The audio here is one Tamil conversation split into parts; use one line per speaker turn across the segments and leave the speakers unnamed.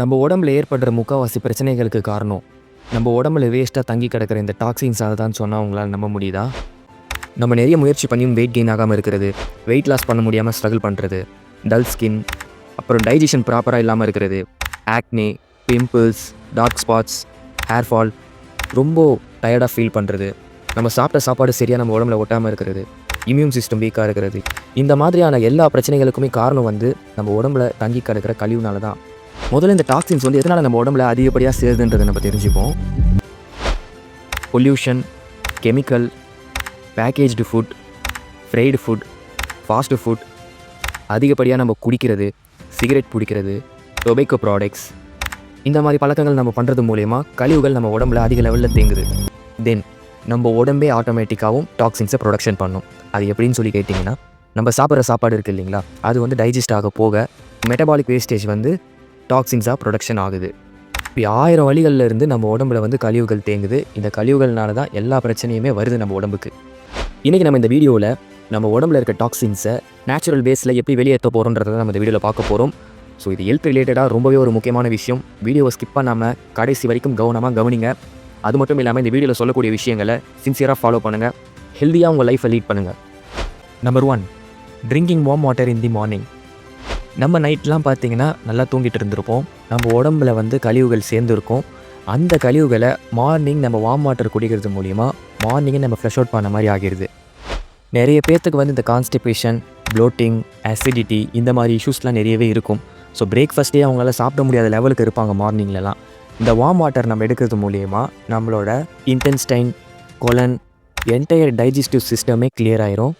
நம்ம உடம்புல ஏற்படுற முக்கால்வாசி பிரச்சனைகளுக்கு காரணம் நம்ம உடம்புல வேஸ்ட்டாக தங்கி கிடக்கிற இந்த டாக்ஸின்ஸாக தான் சொன்னால் உங்களால் நம்ப முடியுதா? நம்ம நிறைய முயற்சி பண்ணியும் வெயிட் கெயின் ஆகாமல் இருக்கிறது, வெயிட் லாஸ் பண்ண முடியாமல் ஸ்ட்ரகிள் பண்ணுறது, டல் ஸ்கின், அப்புறம் டைஜஷன் ப்ராப்பராக இல்லாமல் இருக்கிறது, acne, pimples, dark spots, hair fall, ரொம்ப டயர்டாக ஃபீல் பண்ணுறது, நம்ம சாப்பிட்ட சாப்பாடு சரியாக நம்ம உடம்புல ஒட்டாமல் இருக்கிறது, இம்யூன் சிஸ்டம் வீக்காக இருக்கிறது, இந்த மாதிரியான எல்லா பிரச்சனைகளுக்குமே காரணம் நம்ம உடம்புல தங்கி கிடக்கிற கழிவுனால தான். முதல்ல இந்த டாக்ஸின்ஸ் எதனால் நம்ம உடம்புல அதிகப்படியாக சேருதுன்றதை நம்ம தெரிஞ்சுப்போம். Pollution, chemical, packaged food, fried food, fast food, அதிகப்படியாக நம்ம குடிக்கிறது, சிகரெட் பிடிக்கிறது, டொபேக்கோ ப்ராடக்ட்ஸ், இந்த மாதிரி பழக்கங்கள் நம்ம பண்ணுறது மூலயமா கழிவுகள் நம்ம உடம்புல அதிக லெவலில் தேங்குது. தென் நம்ம உடம்பே ஆட்டோமேட்டிக்காகவும் டாக்ஸின்ஸை ப்ரொடக்ஷன் பண்ணும். அது எப்படின்னு சொல்லி கேட்டிங்கன்னா, நம்ம சாப்பிட்ற சாப்பாடு இருக்குது இல்லைங்களா, அது டைஜஸ்ட் ஆக போக மெட்டபாலிக் வேஸ்டேஜ் டாக்ஸின்ஸாக ப்ரொடக்ஷன் ஆகுது. இப்போ 1000 வழிகளில் இருந்து நம்ம உடம்புல கழிவுகள் தேங்குது. இந்த கழிவுகள்னால தான் எல்லா பிரச்சனையுமே வருது நம்ம உடம்புக்கு. இன்றைக்கி நம்ம இந்த வீடியோவில் நம்ம உடம்புல இருக்க டாக்ஸின்ஸை நேச்சுரல் பேஸில் எப்படி வெளியேற்ற போகிறோன்றதை நம்ம இந்த வீடியோவில் பார்க்க போகிறோம். ஸோ இது ஹெல்த் ரிலேட்டடாக ரொம்பவே ஒரு முக்கியமான விஷயம். வீடியோவை ஸ்கிப் பண்ணாமல் கடைசி வரைக்கும் கவனமாக கவனிங்க. அது மட்டும் இல்லாமல் இந்த வீடியோவில் சொல்லக்கூடிய விஷயங்களை சின்சியராக ஃபாலோ பண்ணுங்கள். ஹெல்த்தியாக உங்கள் லைஃப்பை லீட் பண்ணுங்கள். Number 1, drinking warm water in the morning. நம்ம நைட்லாம் பார்த்திங்கன்னா நல்லா தூங்கிட்டு இருந்திருப்போம். நம்ம உடம்புல கழிவுகள் சேர்ந்துருக்கும். அந்த கழிவுகளை மார்னிங் நம்ம வார்ம் வாட்டர் குடிக்கிறது மூலிமா மார்னிங்கே நம்ம ஃப்ரெஷ் அவுட் பண்ண மாதிரி ஆகிடுது. நிறைய பேர்த்துக்கு இந்த கான்ஸ்டிபேஷன், ப்ளோட்டிங், அசிடிட்டி, இந்த மாதிரி இஷ்யூஸ்லாம் நிறையவே இருக்கும். ஸோ பிரேக்ஃபாஸ்ட்டே அவங்களால சாப்பிட முடியாத லெவலுக்கு இருப்பாங்க மார்னிங்லலாம். இந்த வார்ம் வாட்டர் நம்ம எடுக்கிறது மூலிமா நம்மளோட இன்டெஸ்டைன், கொலன், என்டையர் டைஜஸ்டிவ் சிஸ்டமே கிளியர் ஆயிரும்.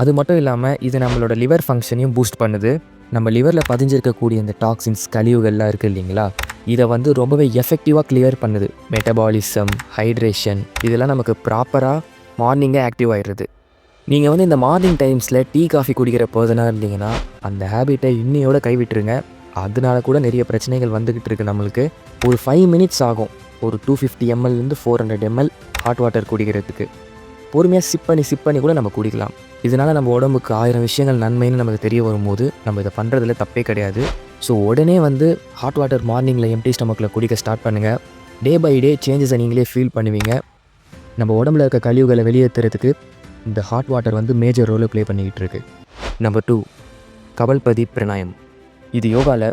அது மட்டும் இல்லாமல் இது நம்மளோட லிவர் ஃபங்க்ஷனையும் பூஸ்ட் பண்ணுது. நம்ம லிவரில் பதிஞ்சிருக்கக்கூடிய இந்த டாக்ஸின்ஸ், கழிவுகள்லாம் இருக்குது இல்லைங்களா, இதை ரொம்பவே எஃபெக்டிவாக கிளியர் பண்ணுது. மெட்டபாலிசம், ஹைட்ரேஷன், இதெல்லாம் நமக்கு ப்ராப்பராக மார்னிங்கே ஆக்டிவ் ஆகிடுது. நீங்கள் இந்த மார்னிங் டைம்ஸில் டீ காஃபி குடிக்கிற பர்சனாக இருந்தீங்கன்னா அந்த ஹேபிட்டை இன்னையோட கைவிட்டுருங்க. அதனால கூட நிறைய பிரச்சனைகள் வந்துக்கிட்டு இருக்குது நம்மளுக்கு. ஒரு 5 மினிட்ஸ் ஆகும் ஒரு 250 ml 400 ml ஹாட் வாட்டர் குடிக்கிறதுக்கு. பொறுமையாக சிப் பண்ணி கூட நம்ம குடிக்கலாம். இதனால் நம்ம உடம்புக்கு 1000 விஷயங்கள் நன்மைன்னு நமக்கு தெரிய வரும்போது நம்ம இதை பண்ணுறதுல தப்பே கிடையாது. ஸோ உடனே ஹாட் வாட்டர் மார்னிங்கில் எம்டி ஸ்டமக்கில் குடிக்க ஸ்டார்ட் பண்ணுங்கள். டே பை டே சேஞ்சஸை நீங்களே ஃபீல் பண்ணுவீங்க. நம்ம உடம்புல இருக்க கழிவுகளை வெளியேற்றுறதுக்கு இந்த ஹாட் வாட்டர் மேஜர் ரோலை ப்ளே பண்ணிக்கிட்டு இருக்கு. நம்பர் 2, கபல்பதி பிராணாயம். இது யோகாவில்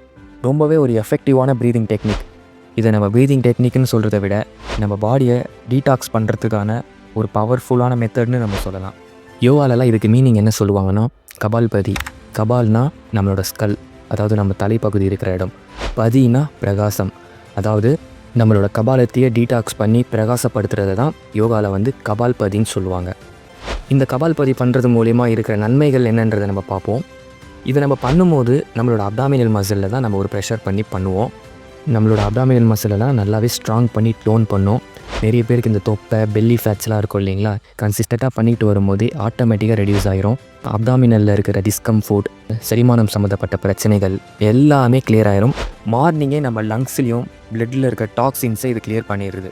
ரொம்பவே ஒரு எஃபெக்டிவான ப்ரீதிங் டெக்னிக். இதை நம்ம ப்ரீதிங் டெக்னிக்னு சொல்கிறத விட நம்ம பாடியை டீடாக்ஸ் பண்ணுறதுக்கான ஒரு பவர்ஃபுல்லான மெத்தட்னு நம்ம சொல்லலாம். யோகாலெலாம் இதுக்கு மீனிங் என்ன சொல்லுவாங்கன்னா, கபால்பதி. கபால்னா நம்மளோட ஸ்கல், அதாவது நம்ம தலைப்பகுதி இருக்கிற இடம். பதினா பிரகாசம், அதாவது நம்மளோட கபாலத்தையே டீடாக்ஸ் பண்ணி பிரகாசப்படுத்துறது தான் யோகாவில் கபால்பதின்னு சொல்லுவாங்க. இந்த கபால்பதி பண்ணுறது மூலிமா இருக்கிற நன்மைகள் என்னன்றதை நம்ம பார்ப்போம். இதை நம்ம பண்ணும்போது நம்மளோட அப்டாமினல் மசிலில் தான் நம்ம ஒரு ப்ரெஷர் பண்ணி பண்ணுவோம். நம்மளோட அப்டாமினல் மசிலெல்லாம் நல்லாவே ஸ்ட்ராங் பண்ணி டோன் பண்ணும். நிறைய பேருக்கு இந்த தொப்பை, பெல்லி ஃபேட்ஸ்லாம் இருக்கும் இல்லைங்களா, கன்சிஸ்டண்ட்டாக பண்ணிட்டு வரும்போதே ஆட்டோமேட்டிக்காக ரெடியூஸ் ஆகிரும். அப்டாமினலில் இருக்கிற டிஸ்கம்ஃபோர்ட், செரிமானம் சம்மந்தப்பட்ட பிரச்சனைகள் எல்லாமே கிளியர் ஆகிரும். மார்னிங்கே நம்ம லங்ஸ்லேயும் பிளட்டில் இருக்க டாக்ஸின்ஸை இது கிளியர் பண்ணிடுது.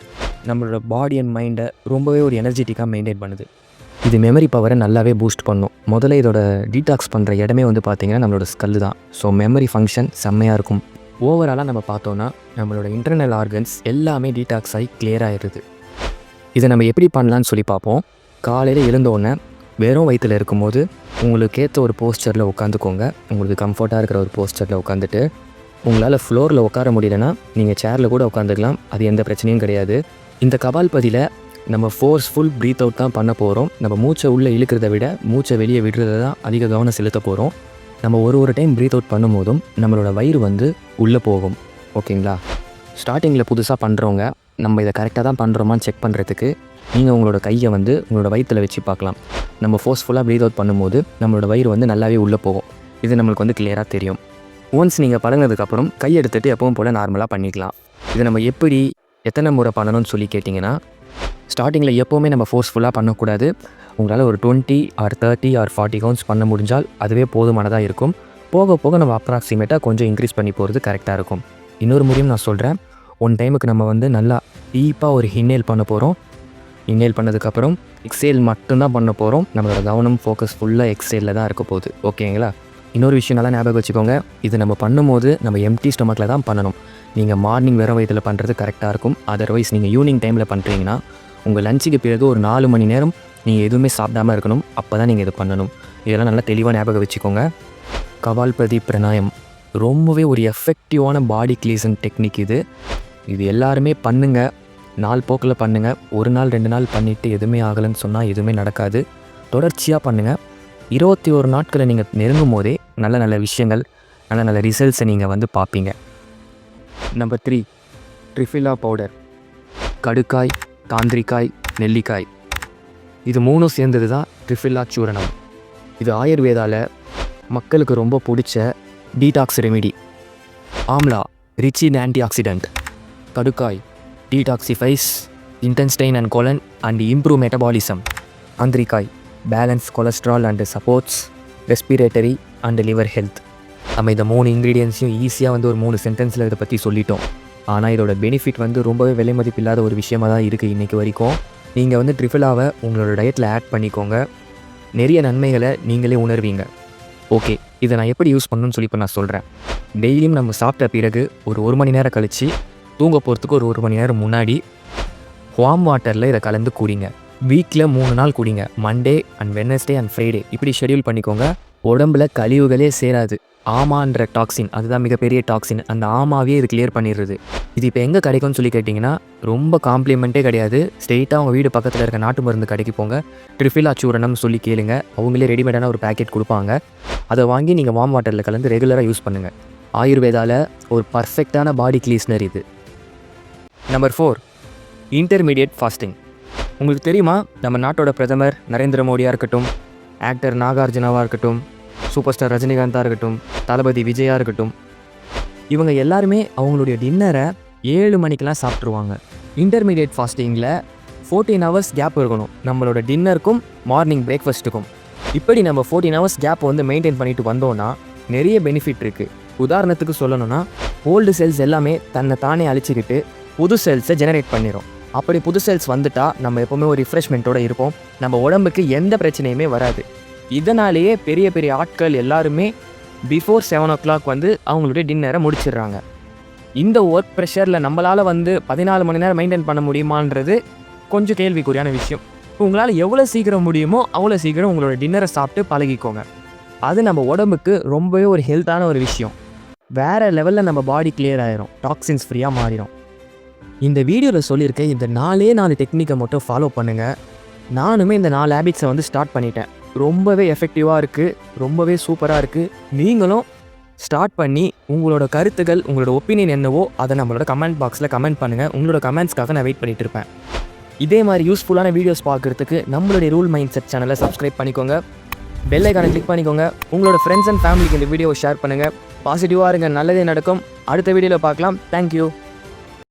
நம்மளோட பாடி அண்ட் மைண்டை ரொம்பவே ஒரு எனர்ஜெட்டிக்காக மெயின்டைன் பண்ணுது. இது மெமரி பவரை நல்லாவே பூஸ்ட் பண்ணும். முதல்ல இதோட டீடாக்ஸ் பண்ணுற இடமே பார்த்திங்கன்னா நம்மளோட ஸ்கல் தான். ஸோ மெமரி ஃபங்க்ஷன் செம்மையாக இருக்கும். ஓவராலாக நம்ம பார்த்தோன்னா நம்மளோட இன்டர்னல் ஆர்கன்ஸ் எல்லாமே டீடாக்ஸ் ஆகி கிளியர் ஆகிடுது. இதை நம்ம எப்படி பண்ணலான்னு சொல்லி பார்ப்போம். காலையில் எழுந்தோடனே வெறும் வயிற்றில் இருக்கும்போது உங்களுக்கு ஏற்ற ஒரு போஸ்டரில் உட்காந்துக்கோங்க. உங்களுக்கு கம்ஃபர்ட்டாக இருக்கிற ஒரு போஸ்டரில் உட்காந்துட்டு, உங்களால் ஃப்ளோரில் உட்கார முடியலன்னா நீங்கள் சேரில் கூட உட்காந்துக்கலாம். அது எந்த பிரச்சனையும் கிடையாது. இந்த கபால்பதியில் நம்ம ஃபோர்ஸ்ஃபுல் ப்ரீத் அவுட் தான் பண்ண போகிறோம். நம்ம மூச்சை உள்ளே இழுக்கிறத விட மூச்சை வெளியே விடுறத தான் அதிக கவனம் செலுத்த போகிறோம். நம்ம ஒரு டைம் ப்ரீத் அவுட் பண்ணும்போதும் நம்மளோட வயிறு உள்ளே போகும். ஓகேங்களா? ஸ்டார்டிங்கில் புதுசாக பண்ணுறவங்க நம்ம இதை கரெக்டாக தான் பண்ணுறோமான்னு செக் பண்ணுறதுக்கு நீங்கள் உங்களோட கையை உங்களோட வயிற்றில் வச்சு பார்க்கலாம். நம்ம ஃபோர்ஸ்ஃபுல்லாக ப்ரீத் அவுட் பண்ணும்போது நம்மளோட வயிறு நல்லாவே உள்ளே போகும். இது நம்மளுக்கு கிளியராக தெரியும். ஒன்ஸ் நீங்கள் பழங்கினதுக்கப்புறம் கை எடுத்துகிட்டு எப்பவும் போல் நார்மலாக பண்ணிக்கலாம். இதை நம்ம எப்படி எத்தனை முறை பண்ணணும்னு சொல்லி கேட்டிங்கன்னா, ஸ்டார்டிங்கில் எப்போவுமே நம்ம ஃபோர்ஸ்ஃபுல்லாக பண்ணக்கூடாது. உங்களால் ஒரு 20 or 30 or 40 கவுண்ட்ஸ் பண்ண முடிஞ்சால் அதுவே போதுமானதாக இருக்கும். போக போக நம்ம அப்ராக்சிமேட்டாக கொஞ்சம் இன்க்ரீஸ் பண்ணி போகிறது கரெக்டாக இருக்கும். இன்னொரு முறையும் நான் சொல்கிறேன். ஒன் டைமுக்கு நம்ம நல்லா டீப்பாக ஒரு இன்ஹேல் பண்ண போகிறோம். இன்ஹேல் பண்ணதுக்கப்புறம் எக்ஸேல் மட்டும்தான் பண்ண போகிறோம். நம்மளோட கவனம் ஃபோக்கஸ் ஃபுல்லாக எக்ஸேலில் தான் இருக்க போகுது. ஓகேங்களா? இன்னொரு விஷயம் நல்லா ஞாபகம் வச்சுக்கோங்க, இது நம்ம பண்ணும்போது நம்ம எம்டி ஸ்டொமக்கில் தான் பண்ணணும். நீங்கள் மார்னிங் வெறும் வயிற்றில் பண்ணுறது கரெக்டாக இருக்கும். அதர்வைஸ் நீங்கள் ஈவினிங் டைமில் பண்ணுறீங்கன்னா உங்கள் லஞ்சுக்கு பிறகு ஒரு 4 மணி நேரம் நீங்கள் எதுவுமே சாப்பிடாமல் இருக்கணும். அப்போ தான் நீங்கள் இது பண்ணணும். இதெல்லாம் நல்லா தெளிவாக ஞாபகம் வச்சுக்கோங்க. கபால்பதி பிராணாயம் ரொம்பவே ஒரு எஃபெக்டிவான பாடி கிளீசன் டெக்னிக் இது. இது எல்லாருமே பண்ணுங்கள். நாள் போக்கில் பண்ணுங்கள். ஒரு நாள் 2 நாள் பண்ணிவிட்டு எதுவுமே ஆகலைன்னு சொன்னால் எதுவுமே நடக்காது. தொடர்ச்சியாக பண்ணுங்கள். 21 நாட்களை நீங்கள் நெருங்கும் போதே நல்ல நல்ல விஷயங்கள், நல்ல நல்ல ரிசல்ட்ஸை நீங்கள் பார்ப்பீங்க. Number 3, triphala powder. கடுக்காய், தாந்திரிக்காய், நெல்லிக்காய் இது 3 சேர்ந்தது தான் ட்ரிஃபிலா சூரணம். இது ஆயுர்வேதாவில் மக்களுக்கு ரொம்ப பிடிச்ச detox remedy. Amla rich in antioxidant. Kadukkai detoxifies intestine and colon and improve metabolism. Thandrikai balance cholesterol and supports respiratory and liver health. நம்ம இந்த 3 இன்க்ரீடியன்ஸையும் ஈஸியாக ஒரு 3 சென்டென்ஸில் இதை பற்றி சொல்லிட்டோம். ஆனால் இதோட பெனிஃபிட் ரொம்பவே விலை மதிப்பில்லாத ஒரு விஷயமாக தான் இருக்குது இன்றைக்கி வரைக்கும். நீங்கள் ட்ரிஃபிலாவை உங்களோட டயட்டில் ஆட் பண்ணிக்கோங்க. நிறைய நன்மைகளை நீங்களே உணர்வீங்க. ஓகே, இதை நான் எப்படி யூஸ் பண்ணணும்னு சொல்லி இப்போ நான் சொல்கிறேன். டெய்லியும் நம்ம சாப்பிட்ட பிறகு ஒரு மணி நேரம் கழித்து தூங்க போகிறதுக்கு ஒரு மணி நேரம் முன்னாடி வார்ம் வாட்டரில் இதை கலந்து குடிங்க. வீக்கில் 3 நாள் குடிங்க. Monday and Wednesday and Friday இப்படி ஷெடியூல் பண்ணிக்கோங்க. உடம்புல கழிவுகளே சேராது. ஆமான்ற டாக்ஸின், அதுதான் மிகப்பெரிய டாக்ஸின். அந்த ஆமாவே இது கிளியர் பண்ணிடுறது. இது இப்போ எங்கே கிடைக்கும்னு சொல்லி கேட்டிங்கன்னா ரொம்ப காம்ப்ளிமெண்ட்டே கிடையாது. ஸ்ட்ரெயிட்டாக அவங்க வீடு பக்கத்தில் இருக்க நாட்டு மருந்து கடைக்கு போங்க. ட்ரிஃபிலா சூரணம் சொல்லி கேளுங்க. அவங்களே ரெடிமேடான ஒரு பேக்கெட் கொடுப்பாங்க. அதை வாங்கி நீங்கள் வார்ம் வாட்டரில் கலந்து ரெகுலராக யூஸ் பண்ணுங்கள். ஆயுர்வேதாவில் ஒரு பர்ஃபெக்டான பாடி கிளீஸ்னர் இது. Number 4, intermediate fasting. உங்களுக்கு தெரியுமா, நம்ம நாட்டோட பிரதமர் நரேந்திர மோடியாக இருக்கட்டும், ஆக்டர் நாகார்ஜுனாவாக இருக்கட்டும், சூப்பர் ஸ்டார் ரஜினிகாந்தாக இருக்கட்டும், தளபதி விஜயாக இருக்கட்டும், இவங்க எல்லாருமே அவங்களுடைய டின்னரை 7 மணிக்கெலாம் சாப்பிட்ருவாங்க. இன்டர்மீடியட் ஃபாஸ்டிங்கில் 14 ஹவர்ஸ் கேப் இருக்கணும் நம்மளோட டின்னருக்கும் மார்னிங் பிரேக்ஃபாஸ்ட்டுக்கும். இப்படி நம்ம 14 ஹவர்ஸ் கேப் மெயின்டைன் பண்ணிட்டு வந்தோன்னா நிறைய பெனிஃபிட் இருக்குது. உதாரணத்துக்கு சொல்லணும்னா, ஓல்டு செல்ஸ் எல்லாமே தன்னை தானே அழிச்சிக்கிட்டு புது செல்ஸை ஜெனரேட் பண்ணிடும். அப்படி புது செல்ஸ் வந்துட்டால் நம்ம எப்போவுமே ஒரு ரிஃப்ரெஷ்மெண்ட்டோடு இருப்போம். நம்ம உடம்புக்கு எந்த பிரச்சனையுமே வராது. இதனாலேயே பெரிய பெரிய ஆட்கள் எல்லாருமே பிஃபோர் 7 o'clock அவங்களுடைய டின்னரை முடிச்சிடுறாங்க. இந்த ஒர்க் ப்ரெஷரில் நம்மளால் 14 மணி நேரம் மெயின்டைன் பண்ண முடியுமான்றது கொஞ்சம் கேள்விக்குறியான விஷயம். உங்களால் எவ்வளோ சீக்கிரம் முடியுமோ அவ்வளோ சீக்கிரம் உங்களோட டின்னரை சாப்பிட்டு பழகிக்கோங்க. அது நம்ம உடம்புக்கு ரொம்பவே ஒரு ஹெல்த்தான ஒரு விஷயம். வேறு லெவலில் நம்ம பாடி கிளியர் ஆகிரும், டாக்ஸின்ஸ் ஃப்ரீயாக மாறிடும். இந்த வீடியோவில் சொல்லியிருக்கேன், இந்த 4 டெக்னிக்கை மட்டும் ஃபாலோ பண்ணுங்கள். நானுமே இந்த 4 ஹேபிட்ஸை ஸ்டார்ட் பண்ணிட்டேன். ரொம்பவே எஃபெக்டிவாக இருக்குது, ரொம்பவே சூப்பராக இருக்குது. நீங்களும் ஸ்டார்ட் பண்ணி உங்களோட கருத்துக்கள், உங்களோட ஒப்பீனியன் என்னவோ அதை நம்மளோட கமெண்ட் பாக்ஸில் கமெண்ட் பண்ணுங்கள். உங்களோட கமெண்ட்ஸ்க்காக நான் வெயிட் பண்ணிகிட்டு இருப்பேன். இதே மாதிரி யூஸ்ஃபுல்லான வீடியோஸ் பார்க்குறதுக்கு நம்மளுடைய ரூல் மைண்ட் செட் சேனலை சப்ஸ்கிரைப் பண்ணிக்கோங்க. பெல் ஐகானை கிளிக் பண்ணிக்கோங்க. உங்களோட ஃப்ரெண்ட்ஸ் அண்ட் ஃபேமிலிக்கு இந்த வீடியோவை ஷேர் பண்ணுங்கள். பாசிட்டிவாக இருங்க, நல்லதே நடக்கும். அடுத்த வீடியோவில் பார்க்கலாம். தேங்க்யூ.